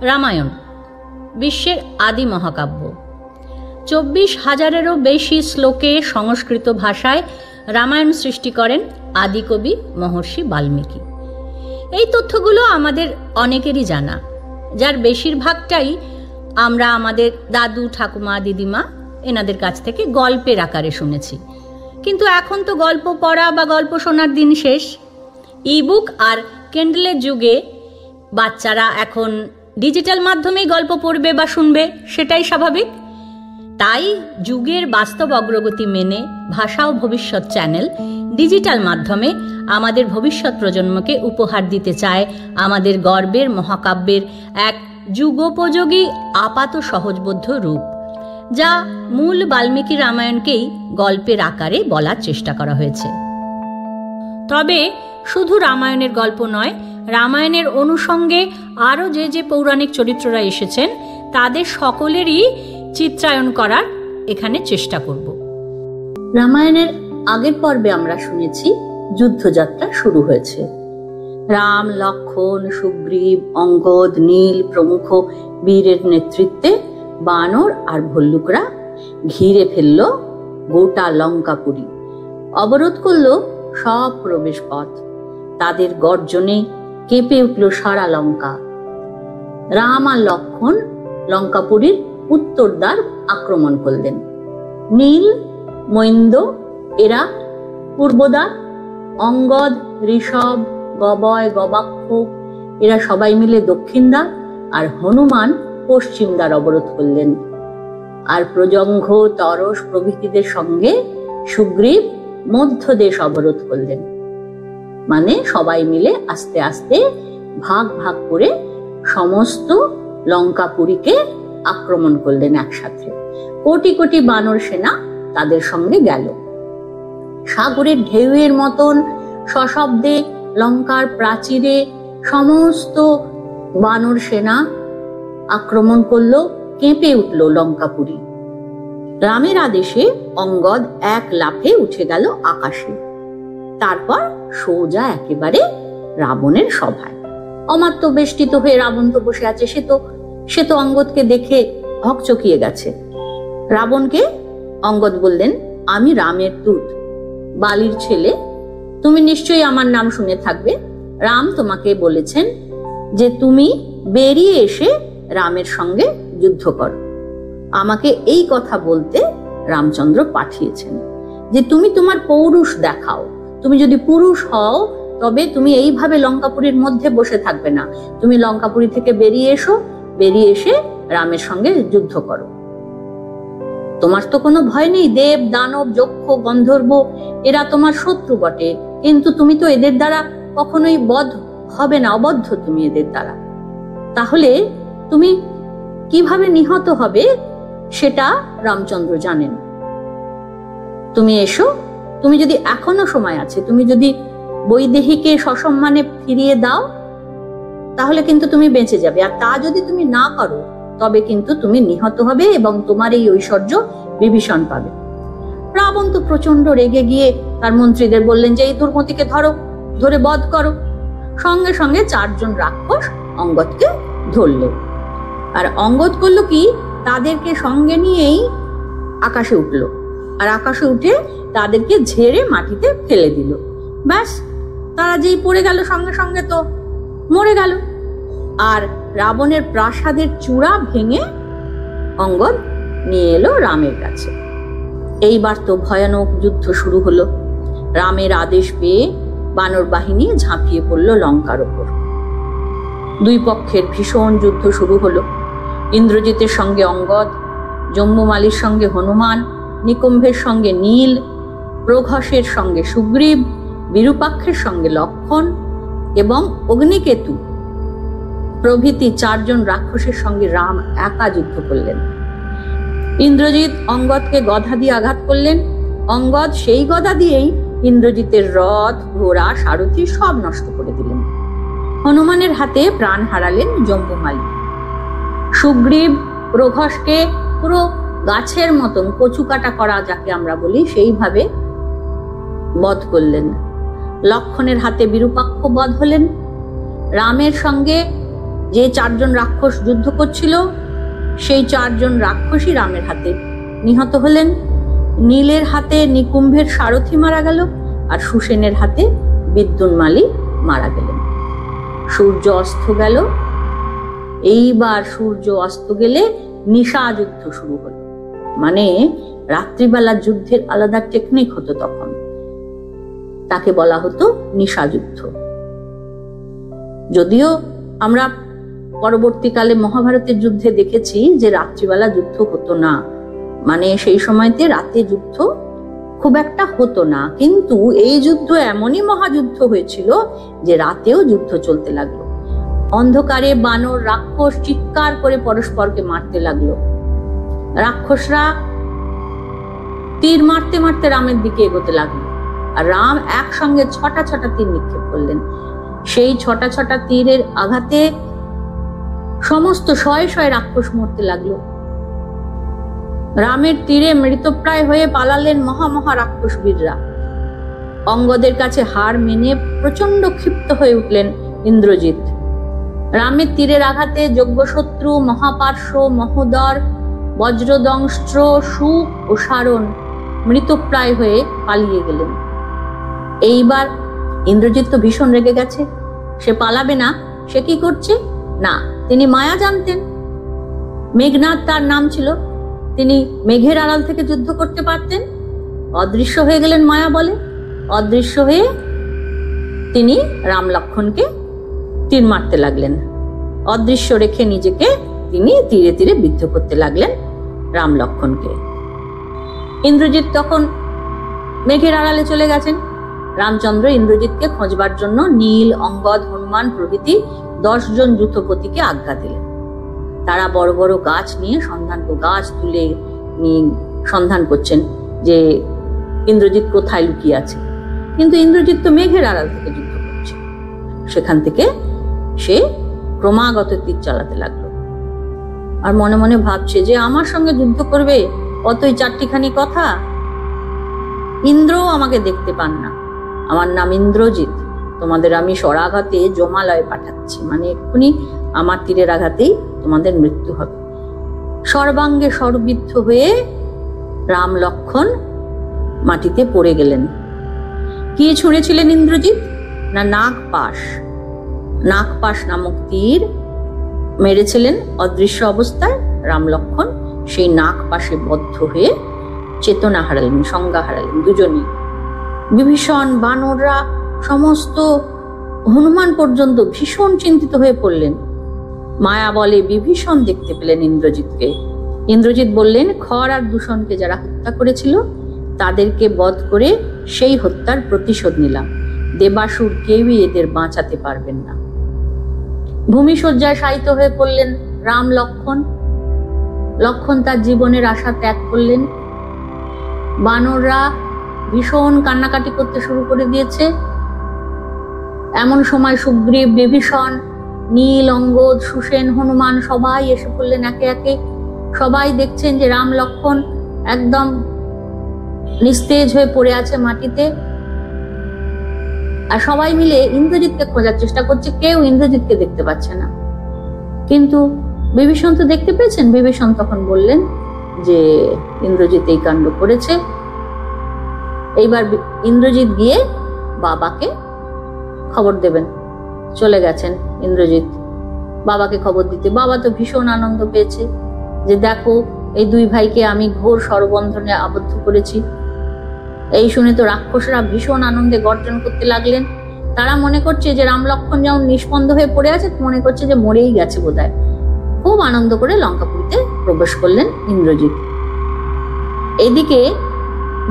রামায়ণ বিশ্বের আদি মহাকাব্য। 24,000-এরও বেশি শ্লোকে সংস্কৃত ভাষায় রামায়ণ সৃষ্টি করেন আদিকবি মহর্ষি বাল্মীকি। এই তথ্যগুলো আমাদের অনেকেরই জানা, যার বেশিরভাগটাই আমরা আমাদের দাদু, ঠাকুমা, দিদিমা এনাদের কাছ থেকে গল্পের আকারে শুনেছি। কিন্তু এখন তো গল্প পড়া বা গল্প শোনার দিন শেষ। ইবুক আর কেন্ডেলের যুগে বাচ্চারা এখন ডিজিটাল মাধ্যমেই গল্প পড়বে বা শুনবে, সেটাই স্বাভাবিক। তাই যুগের বাস্তব অগ্রগতি মেনে ভাষা ও ভবিষ্যৎ চ্যানেল ডিজিটাল মাধ্যমে আমাদের ভবিষ্যৎ প্রজন্মকে উপহার দিতে চায় আমাদের গর্বের মহাকাব্যের এক যুগোপযোগী আপাত সহজবোধ্য রূপ, যা মূল বাল্মীকি রামায়ণকেই গল্পের আকারে বলার চেষ্টা করা হয়েছে। তবে শুধু রামায়ণের গল্প নয়, রামায়ণের অনুষঙ্গে আরও যে পৌরাণিক চরিত্ররা এসেছেন তাদের সকলেরই চিত্রায়ন করার এখানে চেষ্টা করব। রামায়ণের আগের পর্বে আমরা শুনেছি যুদ্ধযাত্রা শুরু হয়েছে। রাম, লক্ষ্মণ, সুগ্রীব, অঙ্গদ, নীল প্রমুখ বীরের নেতৃত্বে বানর আর ভল্লুকরা ঘিরে ফেলল গোটা লঙ্কাপুরী, অবরোধ করল সব প্রবেশ পথ। তাদের গর্জনে কেঁপে উঠল সারা লঙ্কা। রাম আর লক্ষ্মণ লঙ্কাপুরীর উত্তর দ্বার আক্রমণ করলেন। নীল, মৈন্দ এরা পূর্বদ্বার, অঙ্গদ, ঋষভ, গবয়, গবাক্ষ এরা সবাই মিলে দক্ষিণ দ্বার, আর হনুমান পশ্চিম দ্বার অবরোধ করলেন। আর প্রজঙ্ঘ, তরস প্রভৃতিদের সঙ্গে সুগ্রীব মধ্যদেশ অবরোধ করলেন। মানে সবাই মিলে আস্তে আস্তে ভাগ ভাগ করে সমস্ত লঙ্কাপুরীকে আক্রমণ করলেন একসাথে। কোটি কোটি বানর সেনা তাদের সঙ্গে গেল। সাগরের ঢেউয়ের মতন সশব্দে লঙ্কার প্রাচীরে সমস্ত বানর সেনা আক্রমণ করলো, কেঁপে উঠল লঙ্কাপুরী। রামের আদেশে অঙ্গদ এক লাফে উঠে গেল আকাশে, তারপর সোজা একেবারে রাবণের সভায়। অমাত্য বেষ্টিত হয়ে রাবণ তো বসে আছে, সে তো অঙ্গদকে দেখে হকচকিয়ে গেছে। রাবণকে অঙ্গদ বললেন, আমি রামের দূত, বালির ছেলে, তুমি নিশ্চয়ই আমার নাম শুনে থাকবে। রাম তোমাকে বলেছেন যে তুমি বেরিয়ে এসে রামের সঙ্গে যুদ্ধ করো। আমাকে এই কথা বলতে রামচন্দ্র পাঠিয়েছেন যে তুমি তোমার পৌরুষ দেখাও। তুমি যদি পুরুষ হও তবে তুমি এইভাবে লঙ্কাপুরীর মধ্যে বসে থাকবে না, তুমি লঙ্কাপুরী থেকে বেরিয়ে এসো, বেরিয়ে এসে রামের সঙ্গে যুদ্ধ করো। তোমার তো কোনো ভয় নেই, দেব, দানব, যক্ষ, গন্ধর্ব এরা তোমার শত্রু বটে, কিন্তু তুমি তো এদের দ্বারা কখনোই বধ হবে না, অবদ্ধ তুমি এদের দ্বারা। তাহলে তুমি কিভাবে নিহত হবে সেটা রামচন্দ্র জানেন। তুমি এসো, তুমি যদি এখনো সময় আছে, তুমি যদি বৈদেহীকে সসম্মানে ফিরিয়ে দাও তাহলে কিন্তু তুমি বেঁচে যাবে, আর তা যদি তুমি না করো তবে কিন্তু তুমি নিহত হবে এবং তোমার এই ঐশ্বর্য বিভীষণ পাবে। রাবণ তো প্রচন্ড রেগে গিয়ে তার মন্ত্রীদের বললেন যে এই দুর্মতিকে ধরে বধ করো। সঙ্গে সঙ্গে 4 জন রাক্ষস অঙ্গদকে ধরল, আর অঙ্গদ করলো কি, তাদেরকে সঙ্গে নিয়েই আকাশে উঠল, আর আকাশে উঠে তাদেরকে ঝেড়ে মাটিতে ফেলে দিল। ব্যাস, তারা যেই পড়ে গেল সঙ্গে সঙ্গে তো মরে গেল। আর রাবণের প্রাসাদের চূড়া ভেঙে অঙ্গদ নিয়ে এলো রামের কাছে। এইবার তো ভয়ানক যুদ্ধ শুরু হলো। রামের আদেশ পেয়ে বানর বাহিনী ঝাঁপিয়ে পড়ল লঙ্কার ওপর। দুই পক্ষের ভীষণ যুদ্ধ শুরু হলো। ইন্দ্রজিতের সঙ্গে অঙ্গদ, জম্বুমালির সঙ্গে হনুমান, নিকুম্ভের সঙ্গে নীল, প্রঘসের সঙ্গে সুগ্রীব, বিরূপাক্ষের সঙ্গে লক্ষ্মণ এবং অগ্নিকেতু প্রভৃতি 4 জন রাক্ষসের সঙ্গে রাম একা যুদ্ধ করলেন। ইন্দ্রজিৎ অঙ্গদকে গদা দিয়ে আঘাত করলেন। অঙ্গদ সেই গদা দিয়েই ইন্দ্রজিতের রথ, ঘোড়া, সারথি সব নষ্ট করে দিলেন। হনুমানের হাতে প্রাণ হারালেন জম্বুমালি। সুগ্রীব প্রঘসকে পুরো গাছের মতন কচু কাটা করা যাকে আমরা বলি সেইভাবে বধ করলেন। লক্ষ্মণের হাতে বিরূপাক্ষ বধ হলেন। রামের সঙ্গে যে 4 জন রাক্ষস যুদ্ধ করছিল সেই 4 জন রাক্ষসই রামের হাতে নিহত হলেন। নীলের হাতে নিকুম্ভের সারথি মারা গেল, আর সুসেনের হাতে বিদ্যুন্মালী মারা গেলেন। সূর্য অস্ত গেল। এইবার সূর্য অস্ত গেলে নিশা যুদ্ধ শুরু হলো। মানে রাত্রিবেলা যুদ্ধের আলাদা টেকনিক হতো তখন, তাকে বলা হতো নিশা যুদ্ধ। যদিও আমরা পরবর্তীকালে মহাভারতের যুদ্ধে দেখেছি যে রাত্রিবেলা যুদ্ধ হতো না, মানে সেই সময়তে রাতে যুদ্ধ খুব একটা হতো না, কিন্তু এই যুদ্ধ এমনই মহাযুদ্ধ হয়েছিল যে রাতেও যুদ্ধ চলতে লাগলো। অন্ধকারে বানর রাক্ষস চিৎকার করে পরস্পরকে মারতে লাগলো। রাক্ষসরা তীর মারতে মারতে রামের দিকে এগোতে লাগলো, আর রাম একসঙ্গে 6টা তীর নিক্ষেপ করলেন। সেই 6টা তীরের আঘাতে সমস্ত শয়ে রাক্ষস মরতে লাগলো। রামের তীরে মৃতপ্রায় হয়ে পালালেন মহা রাক্ষস বীররা। অঙ্গদের কাছে হার মেনে প্রচন্ড ক্ষিপ্ত হয়ে উঠলেন ইন্দ্রজিৎ। রামের তীরের আঘাতে যজ্ঞশত্রু, মহাপার্শ্ব, মহোদর, বজ্রদংষ্ট্র, সুক ও সারণ মৃতপ্রায় হয়ে পালিয়ে গেলেন। এইবার ইন্দ্রজিৎ তো ভীষণ রেগে গেছে, সে পালাবে না। সে কি করছে না, তিনি মায়া জানতেন। মেঘনাদ তার নাম ছিল, তিনি মেঘের আড়াল থেকে যুদ্ধ করতে পারতেন। অদৃশ্য হয়ে গেলেন মায়া বলে। অদৃশ্য হয়ে তিনি রাম লক্ষ্মণকে তীর মারতে লাগলেন। অদৃশ্য রেখে নিজেকে তিনি তীরে তীরে বিদ্ধ করতে লাগলেন রাম লক্ষ্মণকে। ইন্দ্রজিৎ তখন মেঘের আড়ালে চলে গেছেন। রামচন্দ্র ইন্দ্রজিৎকে খোঁজবার জন্য নীল, অঙ্গদ, হনুমান প্রভৃতি 10 জন যুথপতিকে আজ্ঞা দিলেন। তারা বড় বড় গাছ নিয়ে গাছ তুলে সন্ধান করছেন যে ইন্দ্রজিৎ কোথায় লুকিয়ে আছে। কিন্তু ইন্দ্রজিৎ তো মেঘের আড়াল থেকে যুদ্ধ করছে। সেখান থেকে সে ক্রমাগত তীর চালাতে লাগলো, আর মনে মনে ভাবছে যে আমার সঙ্গে যুদ্ধ করবে অতই 4টিখানি কথা। ইন্দ্রও আমাকে দেখতে পান না। আমার নাম ইন্দ্রজিৎ, তোমাদের আমি স্বরাঘাতে জমালয়ে পাঠাচ্ছি, মানে এক্ষুনি আমার তীরের আঘাতেই তোমাদের মৃত্যু হবে। সর্বাঙ্গে সর্বিদ্ধ হয়ে রাম লক্ষ্মণ মাটিতে পড়ে গেলেন। কি ছুঁড়েছিলেন ইন্দ্রজিৎ? না নাগপাশ নামক তীর মেরেছিলেন অদৃশ্য অবস্থায়। রাম লক্ষ্মণ সেই নাগপাশে বদ্ধ হয়ে চেতনা হারালেন, সংজ্ঞা হারালেন দুজনেই। বিভীষণ, বানররা, সমস্ত হনুমান পর্যন্ত ভীষণ চিন্তিত হয়ে পড়লেন। মায়া বলে বিভীষণ দেখতে পেলেন ইন্দ্রজিৎকে। ইন্দ্রজিৎ বললেন, খর আর দূষণকে যারা হত্যা করেছিল তাদেরকে বধ করে সেই হত্যার প্রতিশোধ নিলাম। দেবাসুর কেউই এদের বাঁচাতে পারবেন না। ভূমিশয্যায় শায়িত হয়ে পড়লেন রাম লক্ষ্মণ। লক্ষ্মণ তার জীবনের আশা ত্যাগ করলেন। বানররা ভীষণ কান্নাকাটি করতে শুরু করে দিয়েছে। এমন সময় সুগ্রীব, বিভীষণ, নীল, অঙ্গদ, সুসেন, হনুমান সবাই এসে পড়লেন একে একে। সবাই দেখছেন যে রাম লক্ষ্মণ একদম নিস্তেজ হয়ে পড়ে আছে মাটিতে, আর সবাই মিলে ইন্দ্রজিৎকে খোঁজার চেষ্টা করছে। কেউ ইন্দ্রজিৎকে দেখতে পাচ্ছে না, কিন্তু বিভীষণ তো দেখতে পেয়েছেন। বিভীষণ তখন বললেন যে ইন্দ্রজিৎ এই কাণ্ড করেছে। এইবার ইন্দ্রজিৎ গিয়ে বাবাকে খবর দেবেন। চলে গেছেন ইন্দ্রজিৎ বাবাকে খবর দিতে। বাবা তো ভীষণ আনন্দ পেয়েছে যে দেখো এই 2 ভাইকে আমি ঘোর ষড়বন্ধনে আবদ্ধ করেছি। এই শুনে তো রাক্ষসরা ভীষণ আনন্দে গর্জন করতে লাগলেন। তারা মনে করছে যে রাম লক্ষ্মণ যেমন নিষ্পন্দ হয়ে পড়ে আছে, মনে করছে যে মরেই গেছে বোধহয়। খুব আনন্দ করে লঙ্কাপুরীতে প্রবেশ করলেন ইন্দ্রজিৎ। এদিকে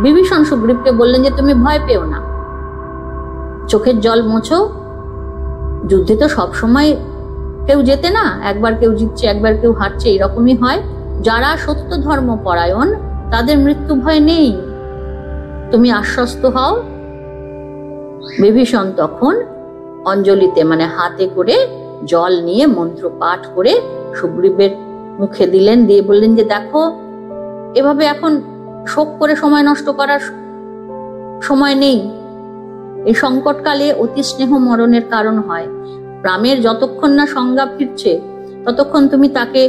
বিভীষণ সুগ্রীবকে বললেন যে তুমি ভয় পেও না, চোখের জল মোছো। যুদ্ধে তো সবসময় কেউ জেতে না, একবার কেউ জিতছে একবার কেউ হারছে, এরকমই হয়। যারা সত্য ধর্ম পরায়ণ তাদের মৃত্যু ভয় নেই, তুমি আশ্বস্ত হও। বিভীষণ তখন অঞ্জলিতে মানে হাতে করে জল নিয়ে মন্ত্র পাঠ করে সুগ্রীবের মুখে দিলেন। দিয়ে বললেন যে দেখো এভাবে এখন শোক করে সময় নষ্ট করার সময় নেই। এই সংকটকালে অতি স্নেহ মরণের কারণ হয়। রামের যতক্ষণ না সংজ্ঞা ফিরছে ততক্ষণ তুমি তাকে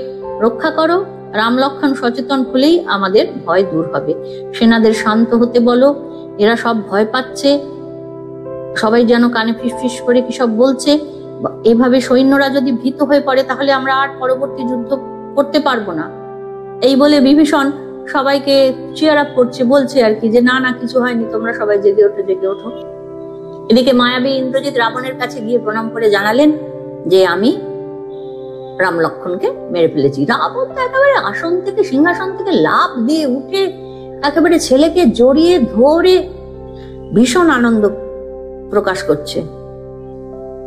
রক্ষা করো। রাম লক্ষণ সচেতন হলেই আমাদের ভয় দূর হবে। সেনাদের শান্ত হতে বলো, এরা সব ভয় পাচ্ছে, সবাই যেন কানে ফিসফিস করে কি সব বলছে। এভাবে সৈন্যরা যদি ভীত হয়ে পড়ে তাহলে আমরা আর পরবর্তী যুদ্ধ করতে পারবো না। এই বলে বিভীষণ সবাইকে চিয়ার আপ করছে, বলছে আর কি যে না না কিছু হয়নি, তোমরা সবাই জেগে ওঠো জেগে ওঠো। এদিকে মায়াবী ইন্দ্রজিৎ রাবণের কাছে গিয়ে প্রণাম করে জানালেন যে আমি রাম লক্ষণকে মেরে ফেলেছি। রাবণ তো একেবারে আসন থেকে সিংহাসন থেকে লাফ দিয়ে উঠে একেবারে ছেলেকে জড়িয়ে ধরে ভীষণ আনন্দ প্রকাশ করছে,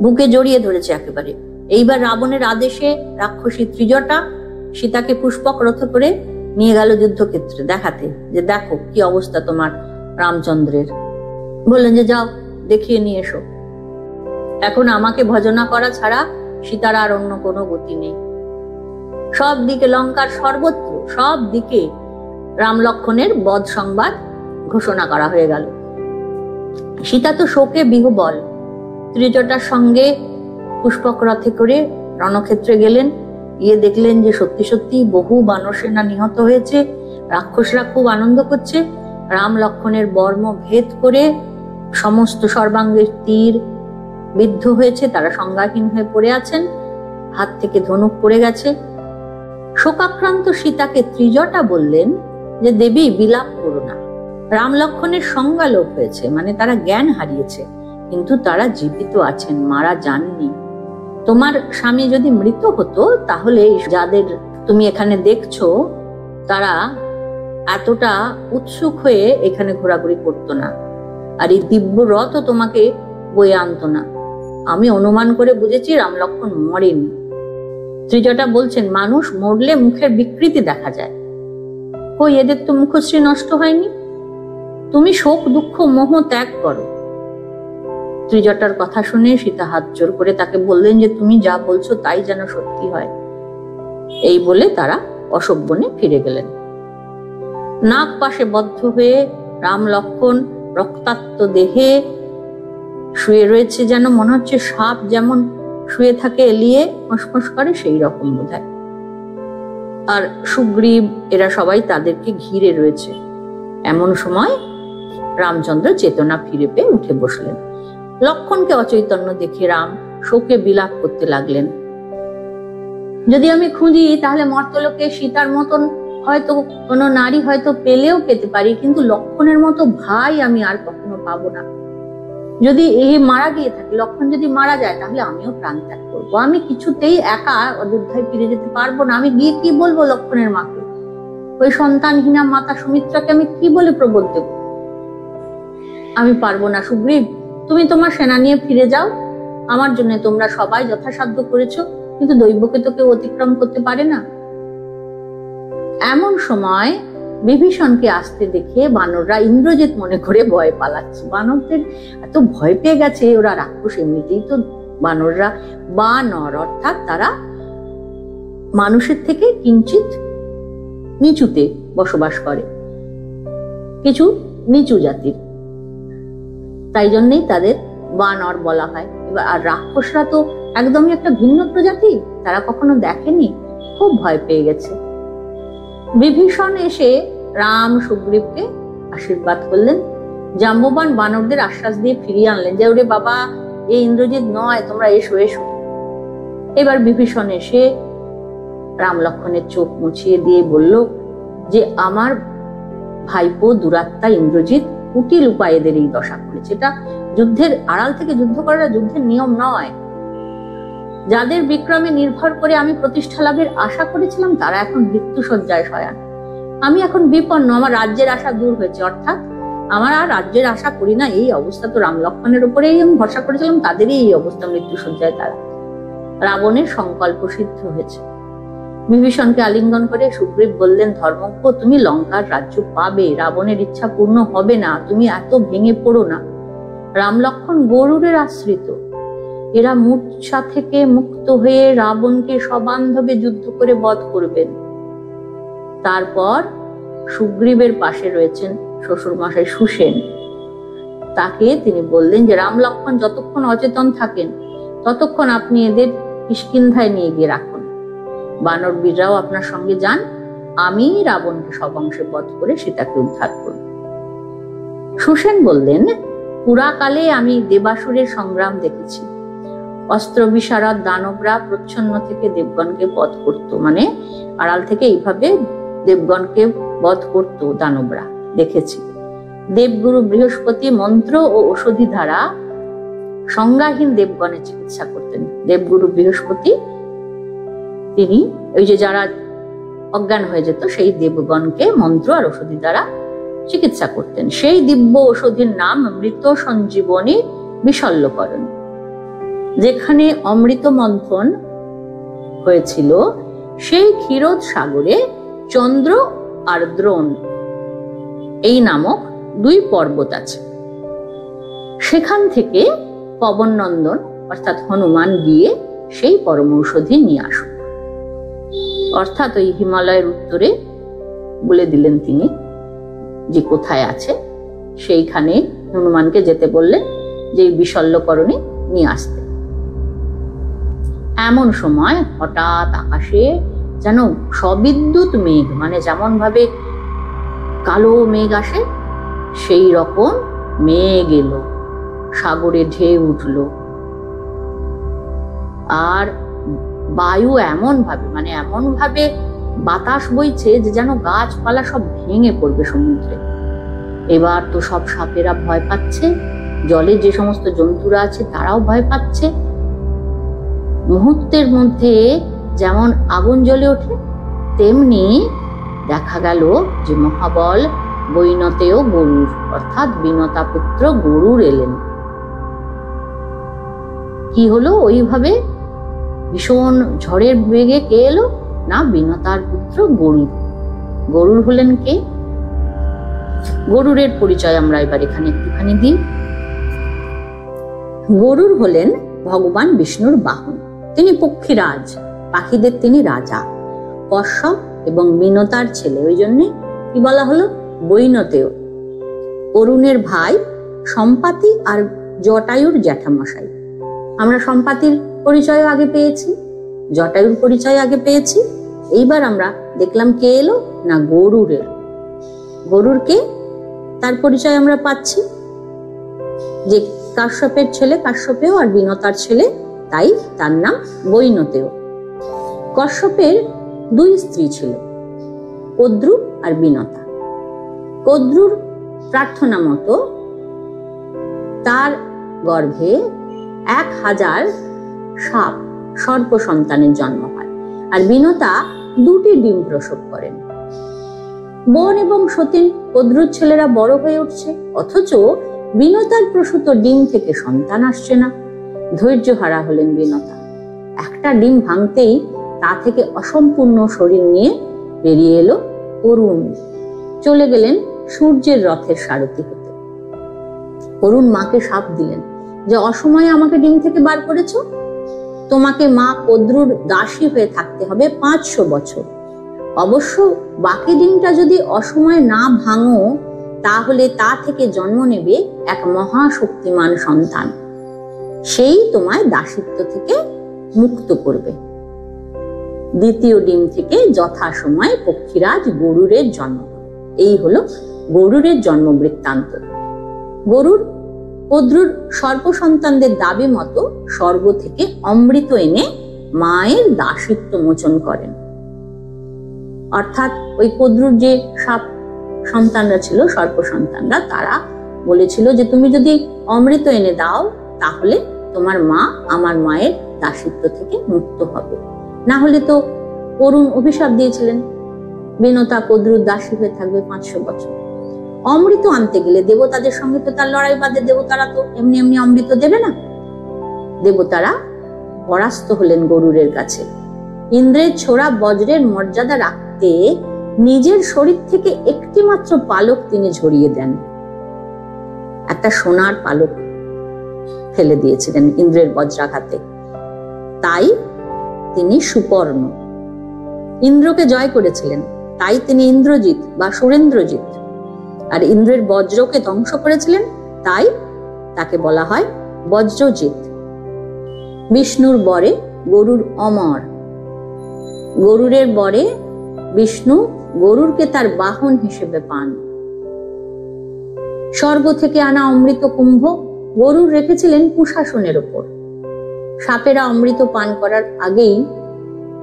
বুকে জড়িয়ে ধরেছে একেবারে। এইবার রাবণের আদেশে রাক্ষসী ত্রিজটা সীতাকে পুষ্পক রথ করে নিয়ে গেল যুদ্ধক্ষেত্রে দেখাতে, যে দেখো কি অবস্থা তোমার রামচন্দ্রের। বললেন যে যাও দেখিয়ে নিয়ে এসো, এখন আমাকে ভজনা করা ছাড়া সীতার আর অন্য কোনো গতি নেই। সব দিকে লঙ্কার সর্বত্র সব দিকে রাম লক্ষণের বধ সংবাদ ঘোষণা করা হয়ে গেল। সীতা তো শোকে বিহ্বল, ত্রিজটার সঙ্গে পুষ্পক রথে করে রণক্ষেত্রে গেলেন। গিয়ে দেখলেন যে সত্যি সত্যি বহু বানর সেনা নিহত হয়েছে, রাক্ষসরা খুব আনন্দ করছে। রাম লক্ষণের বর্ম ভেদ করে সমস্ত সর্বাঙ্গের তীর বিদ্ধ হয়েছে, তারা সংজ্ঞাহীন হয়ে পড়ে আছেন, হাত থেকে ধনুক পড়ে গেছে। শোকাক্রান্ত সীতাকে ত্রিজটা বললেন যে দেবী বিলাপ করো না, রাম লক্ষণের সংজ্ঞা লোপ হয়েছে, মানে তারা জ্ঞান হারিয়েছে, কিন্তু তারা জীবিত আছেন, মারা যাননি। তোমার স্বামী যদি মৃত হতো তাহলে যাদের তুমি এখানে দেখছো তারা এতটা উৎসুক হয়ে এখানে ঘোরাঘুরি করতো না, আর এই দিব্য রথও তোমাকে বয়ে আনতো না। আমি অনুমান করে বুঝেছি রাম লক্ষণ মরেনি। ত্রিজটা বলছেন মানুষ মরলে মুখের বিকৃতি দেখা যায়, কই এদের তো মুখশ্রী নষ্ট হয়নি। তুমি শোক দুঃখ মোহ ত্যাগ করো। ত্রিজটার কথা শুনে সীতা হাত জোর করে তাকে বললেন যে তুমি যা বলছো তাই যেন সত্যি হয়। এই বলে তারা অশোকবনে ফিরে গেলেন। নাগ পাশে বদ্ধ হয়ে রাম লক্ষণ রক্তাক্ত দেহে শুয়ে রয়েছে, যেন মনে হচ্ছে সাপ যেমন শুয়ে থাকে এলিয়ে ফসফস করে, সেই রকম বোধহয়। আর সুগ্রীব এরা সবাই তাদেরকে ঘিরে রয়েছে। এমন সময় রামচন্দ্র চেতনা ফিরে পেয়ে উঠে বসলেন। লক্ষণকে অচৈতন্য দেখে রাম শোকে বিলাপ করতে লাগলেন। যদি আমি খুঁজি তাহলে মর্তলোকে সীতার মতন হয়তো কোনো নারী হয়তো পেলেও পেতে পারি, কিন্তু লক্ষণের মতো ভাই আমি আর কখনো পাবো না। যদি এই মারা গিয়ে থাকে, লক্ষণ যদি মারা যায় তাহলে আমিও প্রাণ ত্যাগ করবো। আমি কিছুতেই একা অযোধ্যায় ফিরে যেতে পারবো না। আমি গিয়ে কি বলবো লক্ষণের মাকে? ওই সন্তানহীনা মাতা সুমিত্রাকে আমি কি বলে প্রবোধ দেব? আমি পারবো না। সুগ্রীব, তুমি তোমার সেনা নিয়ে ফিরে যাও। আমার জন্য তোমরা সবাই যথাসাধ্য করেছো, কিন্তু দৈবকে তো কেউ অতিক্রম করতে পারে না। এমন সময় বিভীষণকে আসতে দেখে বানররা ইন্দ্রজিৎ মনে করে ভয় পালাচ্ছে। বানরদের এত ভয় পেয়ে গেছে, ওরা রাক্ষস এমনিতেই তো। বানররা বানর অর্থাৎ তারা মানুষের থেকে কিঞ্চিত নিচুতে বসবাস করে, কিছু নিচু জাতির, তাই জন্যই তাদের বানর বলা হয়। এবার আর রাক্ষসরা তো একদমই একটা ভিন্ন প্রজাতি, তারা কখনো দেখেনি, খুব ভয় পেয়ে গেছে। বিভীষণ এসে রাম সুগ্রীবকে আশীর্বাদ করলেন, জাম্ববান বানরদের আশ্বাস দিয়ে ফিরিয়ে আনলেন যে ওরে বাবা, এই ইন্দ্রজিৎ নয়, তোমরা এসো এসো। এবার বিভীষণ এসে রাম লক্ষণের চোখ মুছিয়ে দিয়ে বলল যে আমার ভাইপো দুরাত্মা ইন্দ্রজিৎ কুটিল উপায় এদের এই দশা করেছে। এটা যুদ্ধের আড়াল থেকে যুদ্ধ করাটা যুদ্ধের নিয়ম নয়। যাদের বিক্রমে নির্ভর করে আমি প্রতিষ্ঠা লাভের আশা করেছিলাম তারা এখন মৃত্যুশয্যায় শয়ান। আমি এখন বিপন্ন, আমার রাজ্যের আশা দূর হয়েছে, অর্থাৎ আমার আর রাজ্যের আশা করি না। এই অবস্থা তো রাম লক্ষণের উপরেই আমি ভরসা করেছিলাম, তাদেরই এই অবস্থা, মৃত্যুশয্যায় তারা। রাবণের সংকল্প সিদ্ধ হয়েছে। বিভীষণকে আলিঙ্গন করে সুগ্রীব বললেন, ধর্মজ্ঞ, তুমি লঙ্কার রাজ্য পাবে, রাবণের ইচ্ছা পূর্ণ হবে না, তুমি এত ভেঙে পড়ো না। রাম লক্ষণ গরুরের আশ্রিত, এরা মূর্ছা থেকে মুক্ত হয়ে রাবণকে সবান্ধবে যুদ্ধ করে বধ করবেন। তারপর সুগ্রীবের পাশে রয়েছেন শ্বশুর মশাই সুসেন। তাকে তিনি বললেন যে রাম লক্ষণ যতক্ষণ অচেতন থাকেন ততক্ষণ আপনি এদের কিষ্কিন্ধায় নিয়ে গিয়ে রাখুন। বানর বীররাও আপনার সঙ্গে যান, আমি রাবণকে সব অংশে বধ করে সীতাকে উদ্ধার করব। সুসেন বললেন, পুরাকালে আমি দেবাসুরের সংগ্রাম দেখেছি। অস্ত্র বিশারদ দানবরা প্রচ্ছন্ন থেকে দেবগণকে বধ করত, মানে আড়াল থেকে এইভাবে দেবগণকে বধ করত দানবরা, দেখেছি। দেবগুরু বৃহস্পতি মন্ত্র ও ঔষধি দ্বারা সংজ্ঞাহীন দেবগণের চিকিৎসা করতেন। দেবগুরু বৃহস্পতি তিনি ওই যে যারা অজ্ঞান হয়ে যেত সেই দেবগণকে মন্ত্র আর ঔষধি দ্বারা চিকিৎসা করতেন। সেই দিব্য ঔষধির নাম মৃত সঞ্জীবনী বিশল্যকরণ। যেখানে অমৃত মন্থন হয়েছিল সেই ক্ষীরোদ সাগরে চন্দ্র আর দ্রোণ এই নামক 2 পর্বত আছে। সেখান থেকে পবন নন্দন অর্থাৎ হনুমান গিয়ে সেই পরমৌষধি নিয়ে আসুন। অর্থাৎ ওই হিমালয়ের উত্তরে বলে দিলেন তিনি যে কোথায় আছে, সেইখানে হনুমানকে যেতে বললেন যে বিশল্যকরণী নিয়ে আসতে। এমন সময় হঠাৎ আকাশে যেন সবিদ্যুৎ মেঘ, মানে যেমন ভাবে কালো মেঘ আসে সেই রকম মেঘ এলো, সাগরে ঢেউ উঠলো। আর বায়ু এমন ভাবে বাতাস বইছে যে যেন গাছপালা সব ভেঙে পড়বে সমুদ্রে। এবার তো সব সাপেরা ভয় পাচ্ছে, জলে যে সমস্ত জন্তুরা আছে তারাও ভয় পাচ্ছে। মুহূর্তের মধ্যে যেমন আগুন জ্বলে ওঠে, তেমনি দেখা গেল যে মহাবল বৈনতেয় গরুর অর্থাৎ বিনতা পুত্র গরুর এলেন। কি হলো? ওইভাবে ভীষণ ঝড়ের বেগে কে এলো না, বিনতার পুত্র গরুর। গরুর হলেন কে? গরুরের পরিচয় আমরা এবার এখানে একটুখানি দিই। গরুর হলেন ভগবান বিষ্ণুর বাহন। তিনি পক্ষীরাজ, পাখিদের তিনি রাজা, কশ্যপ এবং বিনতার ছেলে, ওই জন্য কি বলা হলো বৈনতেয়। অরুণের ভাই সম্পাতি আর জটায়ুর জ্যাঠামশাই। আমরা সম্পাতির পরিচয় আগে পেয়েছি, জটায়ুর পরিচয় আগে পেয়েছি। এইবার আমরা দেখলাম কে এলো না গরুর এলো। গরুর কে? তার পরিচয় আমরা পাচ্ছি যে কাশ্যপের ছেলে কাশ্যপেয় আর বিনতার ছেলে, তাই তার নাম বৈনতেয়। কশ্যপের 2 স্ত্রী ছিল, কদ্রু আর বিনতা। কদ্রুর প্রার্থনা মতো তার গর্ভে 1000 সাপ সর্প সন্তানের জন্ম হয়, আর বিনতা 2টি ডিম প্রসব করেন। বন এবং সতীন কদ্রুর ছেলেরা বড় হয়ে উঠছে, অথচ বিনতার প্রসূত ডিম থেকে সন্তান আসছে না। ধৈর্য হারা হলেন বিনতা। একটা ডিম ভাঙতেই তা থেকে অসম্পূর্ণ শরীর নিয়ে বেরিয়ে এলো অরুণ। চলে গেলেন সূর্যের রথের সারথি হতে। অরুণ মাকে শাপ দিলেন যে অসময়ে আমাকে ডিম থেকে বার করেছো, তোমাকে মা কদ্রুর দাসী হয়ে থাকতে হবে 500 বছর। অবশ্য বাকি ডিমটা যদি অসময়ে না ভাঙো তাহলে তা থেকে জন্ম নেবে এক মহাশক্তিমান সন্তান, সেই তোমায় দাসিত্ব থেকে মুক্ত করবে। দ্বিতীয় ডিম থেকে যথাসময়ে পক্ষীরাজ গরুরের জন্ম। এই হলো গরুরের জন্ম বৃত্তান্ত। গরুর কদ্রুর সর্প সন্তানদের দাবি মতো স্বর্গ থেকে অমৃত এনে মায়ের দাসিত্ব মোচন করেন। অর্থাৎ ওই কদ্রুর যে সাপ সন্তানরা ছিল, সর্প সন্তানরা, তারা বলেছিল যে তুমি যদি অমৃত এনে দাও তাহলে তোমার মা আমার মায়ের দাসিত্ব থেকে মুক্ত হবে। না হলে তো অরুণ অভিশাপ দিয়েছিলেন বিনতা কদ্রুর দাসী হয়ে থাকবে 500 বছর। অমৃত আনতে গেলে দেবতাদের সঙ্গে তো তার লড়াই বাঁধে, দেবতারা তো এমনি এমনি অমৃত দেবে না। দেবতারা পরাস্ত হলেন গরুরের কাছে। ইন্দ্রের ছোড়া বজ্রের মর্যাদা রাখতে নিজের শরীর থেকে একটি মাত্র পালক তিনি ঝরিয়ে দেন। একটা সোনার পালক ফেলে দিয়েছিলেন ইন্দ্রের বজ্রাঘাতে, তাই তিনি সুপর্ণ। ইন্দ্রকে জয় করেছিলেন, তাই তিনি ইন্দ্রজিৎ বা সুরেন্দ্রজিৎ। আর ইন্দ্রের বজ্রকে ধ্বংস করেছিলেন, তাই তাকে বলা হয় বজ্রজিৎ। বিষ্ণুর বরে গরুর অমর। গরুরের বরে বিষ্ণু গরুরকে তার বাহন হিসেবে পান। স্বর্গ থেকে আনা অমৃত কুম্ভ গরুর রেখেছিলেন কুশাসনের ওপর। সাপেরা অমৃত পান করার আগেই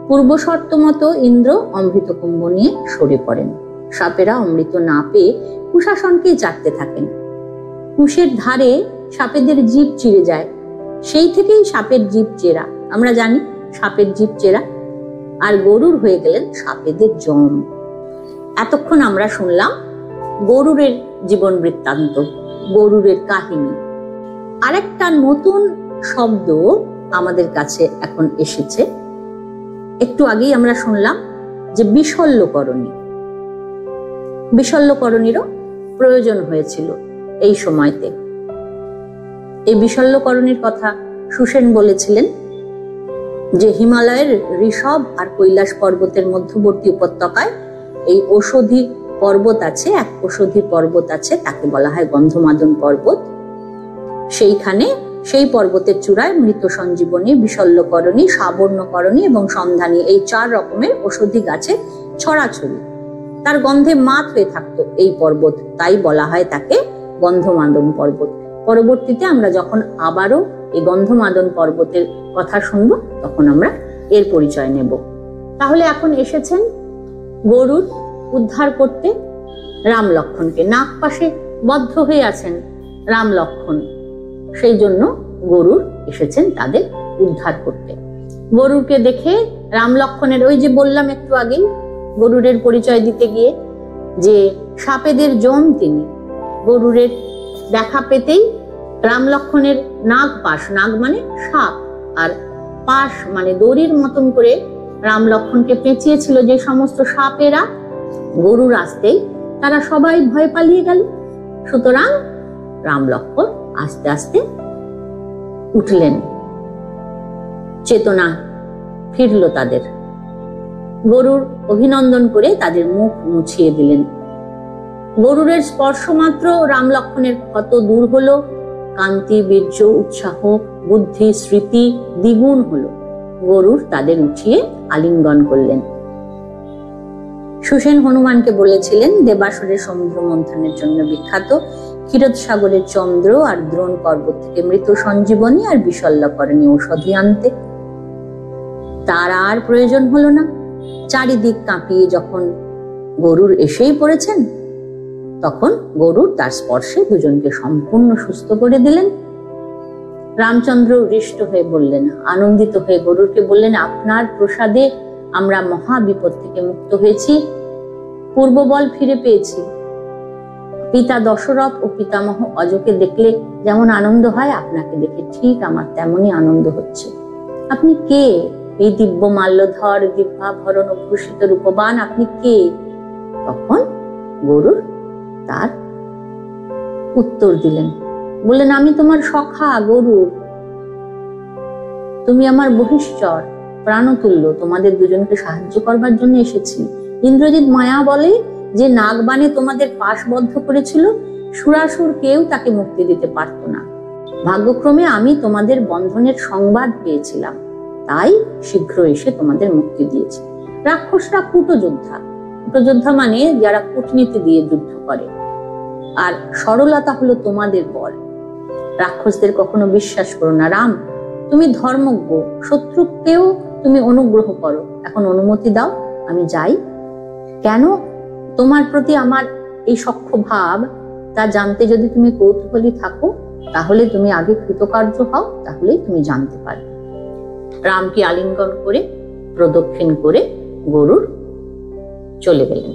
পূর্বশর্ত মতো ইন্দ্র অমৃত কুম্ভ নিয়ে সরে পড়েন। সাপেরা অমৃত না পেয়ে কুশাসনকেই চাটতে থাকেন। কুশের ধারে সাপেদের জিভ চিরে যায়, সেই থেকেই সাপের জিভ চেরা। আমরা জানি সাপের জিভ চেরা। আর গরুর হয়ে গেলেন সাপেদের জম। এতক্ষণ আমরা শুনলাম গরুরের জীবন বৃত্তান্ত, গরুরের কাহিনী। আরেকটা নতুন শব্দ আমাদের কাছে এখন এসেছে। একটু আগেই আমরা শুনলাম যে বিশল্যকরণী। বিশল্যকরণীরও প্রয়োজন হয়েছিল এই সময়তে। এই বিশল্যকরণীর কথা সুসেন বলেছিলেন যে হিমালয়ের ঋষভ আর কৈলাস পর্বতের মধ্যবর্তী উপত্যকায় এই ঔষধি পর্বত আছে, এক ঔষধি পর্বত আছে, তাকে বলা হয় গন্ধমাদন পর্বত। সেইখানে সেই পর্বতের চূড়ায় মৃত সঞ্জীবনী, বিশল্যকরণী, সাবর্ণকরণী এবং সন্ধানী এই 4 রকমের ঔষধি গাছে ছড়াছড়ি। তার গন্ধে মাত হয়ে থাকতো এই পর্বত, তাই বলা হয় তাকে গন্ধমাদন পর্বত। পরবর্তীতে আমরা যখন আবারও এই গন্ধমাদন পর্বতের কথা শুনব তখন আমরা এর পরিচয় নেব। তাহলে এখন এসেছেন গরুর উদ্ধার করতে রাম লক্ষ্মণকে। নাগ পাশে বদ্ধ হয়ে আছেন রাম লক্ষ্মণ, সেই জন্য গরুর এসেছেন তাদের উদ্ধার করতে। গরুরকে দেখে রাম লক্ষ্মণের, ওই যে বললাম একটু আগেই গরুরের পরিচয় দিতে গিয়ে যে সাপেদের জম তিনি, গরুরের দেখা পেতেই রাম লক্ষ্মণের নাগ পাশ, নাগ মানে সাপ, আর পাশ মানে দড়ির মতন করে রাম লক্ষ্মণকে পেঁচিয়েছিল যে সমস্ত সাপেরা, গরুর আসতেই তারা সবাই ভয় পালিয়ে গেল। সুতরাং রাম লক্ষ্মণ আস্তে আস্তে উঠলেন, চেতনা ফিরল তাদের। গরুর অভিনন্দন করে তাদের মুখ মুছিয়ে দিলেন। গরুরের স্পর্শ মাত্র রাম লক্ষ্মণের ক্ষত দূর হলো, কান্তি, বীর্য, উৎসাহ, বুদ্ধি, স্মৃতি দ্বিগুণ হলো। গরুর তাদের উঠিয়ে আলিঙ্গন করলেন। সুসেন হনুমানকে বলেছিলেন দেবাসুরের সমুদ্র মন্থনের জন্য বিখ্যাত ক্ষীরোদ সাগরের চন্দ্র আর দ্রোণ পর্বত থেকে মৃত সঞ্জীবনী আর বিশল্যকরণী ঔষধি আনতে। তার আর প্রয়োজন হলো না। চারিদিক কাঁপিয়ে যখন গরুর এসেই পড়েছেন তখন গরুর তার স্পর্শে দুজনকে সম্পূর্ণ সুস্থ করে দিলেন। রামচন্দ্র হৃষ্ট হয়ে বললেন, আনন্দিত হয়ে গরুরকে বললেন, আপনার প্রসাদে আমরা মহা বিপদ থেকে মুক্ত হয়েছি, পূর্ববল ফিরে পেয়েছি। পিতা দশরথ ও পিতামহ অজকে দেখলে যেমন আনন্দ হয়, আপনাকে দেখে ঠিক আমার তেমনই আনন্দ হচ্ছে। আপনি কে? এই দিব্য মাল্যধর, দিব্যাভরণ ভূষিত রূপবান, আপনি কে? তখন গরুর তার উত্তর দিলেন, বললেন, আমি তোমার সখা গরুর, তুমি আমার বহিশ্চর, প্রাণতুল্য, তোমাদের দুজনকে সাহায্য করবার জন্য এসেছি। ইন্দ্রজিৎ মায়া বলে যে নাগবানে তোমাদের পাশবদ্ধ করেছিল, সুরাসুর কেউ তাকে মুক্তি দিতে পারত না। ভাগ্যক্রমে আমি তোমাদের বন্ধনের সংবাদ পেয়েছিলাম, তাই শীঘ্র এসে তোমাদের মুক্তি দিয়েছি। রাক্ষসরা কূটযোদ্ধা, কূটযোদ্ধা মানে যারা কূটনীতি দিয়ে যুদ্ধ করে, আর সরলতা হলো তোমাদের বল। রাক্ষসদের কখনো বিশ্বাস করো না। রাম, তুমি ধর্মজ্ঞ, শত্রুকেও তুমি অনুগ্রহ করো। এখন অনুমতি দাও, আমি যাই। কেন তোমার প্রতি আমার এই সখ্য ভাব তা জানতে যদি তুমি কৌতূহলী থাকো, তাহলে তুমি আগে কৃতকার্য হও, তাহলেই তুমি জানতে পারবে। রামকে আলিঙ্গন করে প্রদক্ষিণ করে গরুর চলে গেলেন,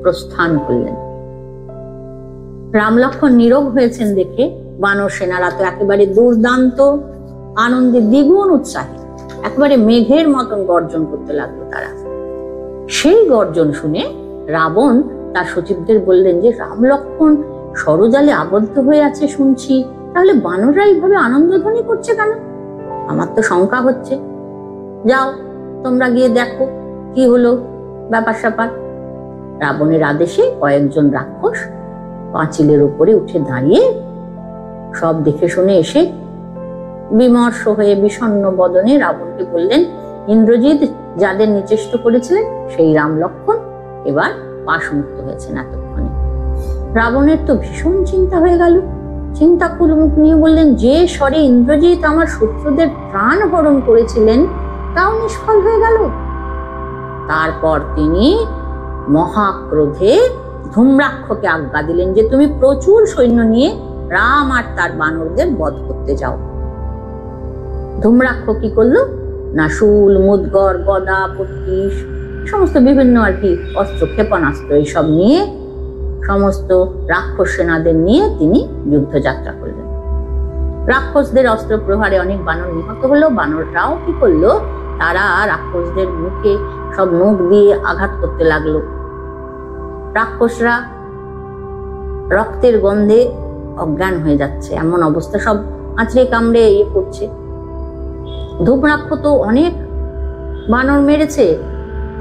প্রস্থান করলেন। রাম লক্ষ্মণ নীরব হয়েছেন দেখে বানর সেনারা তো একেবারে দুর্দান্ত আনন্দে দ্বিগুণ উৎসাহী, একেবারে মেঘের মতন গর্জন করতে লাগলো তারা। সেই গর্জন শুনে রাবণ তার সচিবদের বললেন যে রাম লক্ষ্মণ সরজালে আবদ্ধ হয়ে আছে শুনছি, তাহলে বানররা এইভাবে আনন্দধ্বনি করছে কেন? আমার তো শঙ্কা হচ্ছে। যাও তোমরা গিয়ে দেখো কি হলো ব্যাপার স্যাপার। রাবণের আদেশে কয়েকজন রাক্ষস পাঁচিলের উপরে উঠে দাঁড়িয়ে সব দেখে শুনে এসে বিমর্ষ হয়ে বিষণ্ণ বদনে রাবণকে বললেন, ইন্দ্রজিৎ যাদের নিচেষ্ট করেছিলেন সেই রাম লক্ষ্মণ এবার পাশমুক্ত হয়েছেন এতক্ষণে। রাবণের তো ভীষণ চিন্তা হয়ে গেল। চিন্তাকুল মুখ নিয়ে বললেন, যে স্বরে ইন্দ্রজিৎ আমার শত্রুদের প্রাণ হরণ করেছিলেন তাও নিষ্ফল হয়ে গেল। তারপর তিনি মহাক্রোধে ধূম্রাক্ষকে আজ্ঞা দিলেন যে তুমি প্রচুর সৈন্য নিয়ে রাম আর তার বানরদের বধ করতে যাও। ধূম্রাক্ষ কি করলো না, শূল, মুদ্গর, গদা, পট্টিস, সমস্ত বিভিন্ন আর কি অস্ত্র, ক্ষেপণাস্ত্র এইসব নিয়ে সমস্ত রাক্ষস সেনাদের নিয়ে তিনি যুদ্ধযাত্রা করলেন। রাক্ষসদের অস্ত্র প্রহারে অনেক বানর নিহত হলো। বানররাও কি করলো, তারা রাক্ষসদের মুখে সব নখ দিয়ে আঘাত করতে লাগলো। রাক্ষসরা রক্তের গন্ধে অজ্ঞান হয়ে যাচ্ছে, এমন অবস্থা, সব আঁচড়ে কামড়ে করছে। ধূম্রাক্ষ তো অনেক বানর মেরেছে,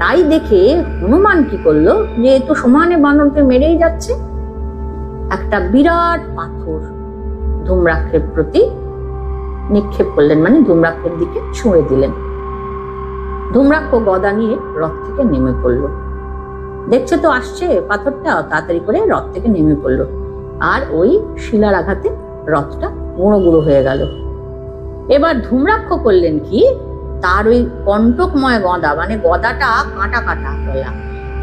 তাই দেখে হনুমান কি করলো, যে এ তো সমানে বানরকে মেরেই যাচ্ছে, একটা বিরাট পাথর ধূম্রাক্ষের প্রতি নিক্ষেপ করলেন, মানে ধূম্রাক্ষের দিকে ছুঁড়ে দিলেন। ধূম্রাক্ষ গদা নিয়ে রথ থেকে নেমে পড়লো। দেখছে তো আসছে পাথরটা, তাড়াতাড়ি করে রথ থেকে নেমে পড়লো, আর ওই শিলার আঘাতে রথটা গুঁড়ো গুঁড়ো হয়ে গেল। এবার ধূম্রাক্ষ করলেন কি, তার ওই কণ্টকময় গদা, মানে গদাটা কাঁটা কাটা গলা,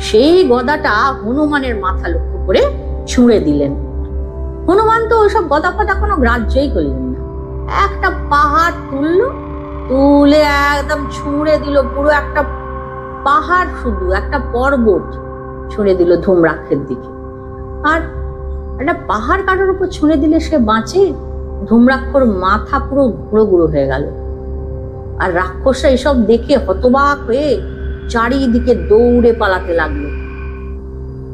সেই গদাটা হনুমানের মাথা লক্ষ্য করে ছুঁড়ে দিলেন। হনুমান তো ওইসব গদা ফদা কোনো গ্রাহ্যই করলেন না, একটা পাহাড় তুলে একদম ছুঁড়ে দিল, পুরো একটা পাহাড়, শুধু একটা পর্বত ছুঁড়ে দিল ধূম্রাক্ষের দিকে। আর একটা পাহাড় কাটার উপর ছুঁড়ে দিলে সে বাঁচে? ধূম্রাক্ষর মাথা পুরো গুঁড়ো গুঁড়ো হয়ে গেল। আর রাক্ষসরা এসব দেখে হতবাক হয়ে চারিদিকে দৌড়ে পালাতে লাগলো।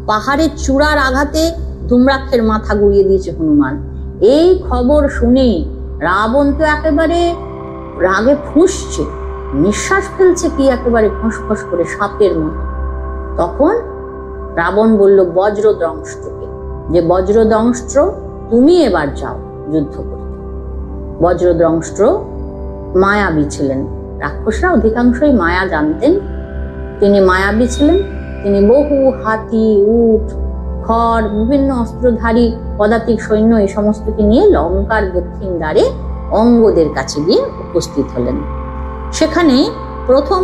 পাহাড়ের চূড়ার আঘাতে ধূম্রাক্ষের মাথা গুঁড়িয়ে দিয়েছে হনুমান। এই খবর শুনে রাবণ তো একেবারে রাগে ফুঁসছে, নিঃশ্বাস ফেলছে কি একেবারে ফসফস করে সাপের মতো। তখন রাবণ বলল বজ্রদংষ্ট্রকে, যে বজ্রদংষ্ট্র তুমি এবার যাও যুদ্ধ করতে। বজ্রদংষ্ট্র মায়াবী ছিলেন, রাক্ষসরা অধিকাংশই মায়া জানতেন, তিনি মায়াবী ছিলেন। তিনি বহু হাতি, উট, খড়, বিভিন্ন অস্ত্রধারী পদাতিক সৈন্য এই সমস্তকে নিয়ে লঙ্কার দক্ষিণ দ্বারে অঙ্গদের কাছে গিয়ে উপস্থিত হলেন। সেখানে প্রথম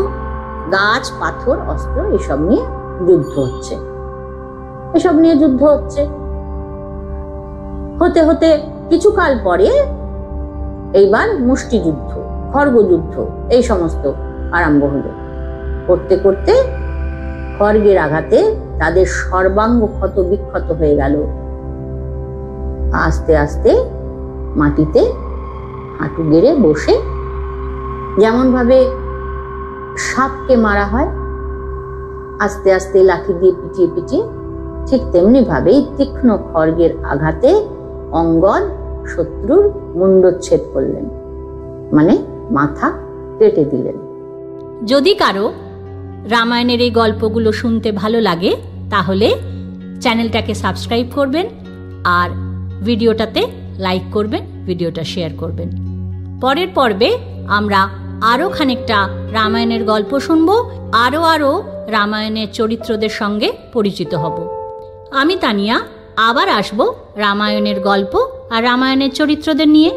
গাছ, পাথর, অস্ত্র এসব নিয়ে যুদ্ধ হচ্ছে। হতে হতে কিছুকাল পরে এইবার মুষ্টিযুদ্ধ, খড়গযুদ্ধ এই সমস্ত আরম্ভ হলো। করতে করতে খড়গের আঘাতে তাদের সর্বাঙ্গ ক্ষত বিক্ষত হয়ে গেল। আস্তে আস্তে মাটিতে হাঁটু গেড়ে বসে, যেমন ভাবে সাপকে মারা হয় আস্তে আস্তে লাঠি দিয়ে পিটিয়ে পিটিয়ে, ঠিক তেমনি ভাবেই তীক্ষ্ণ খড়গের আঘাতে অঙ্গদ শত্রুর মুন্ডচ্ছেদ করলেন, মানে মাথা কেটে দিলেন। যদি কারো রামায়ণের এই গল্পগুলো শুনতে ভালো লাগে তাহলে চ্যানেলটাকে সাবস্ক্রাইব করবেন, আর ভিডিওটাতে লাইক করবেন, ভিডিওটা শেয়ার করবেন। পরের পর্বে আমরা আরও খানিকটা রামায়ণের গল্প শুনব, আরও রামায়ণের চরিত্রদের সঙ্গে পরিচিত হব। আমি তানিয়া আবার আসব রামায়ণের গল্প আর রামায়ণের চরিত্রদের নিয়ে।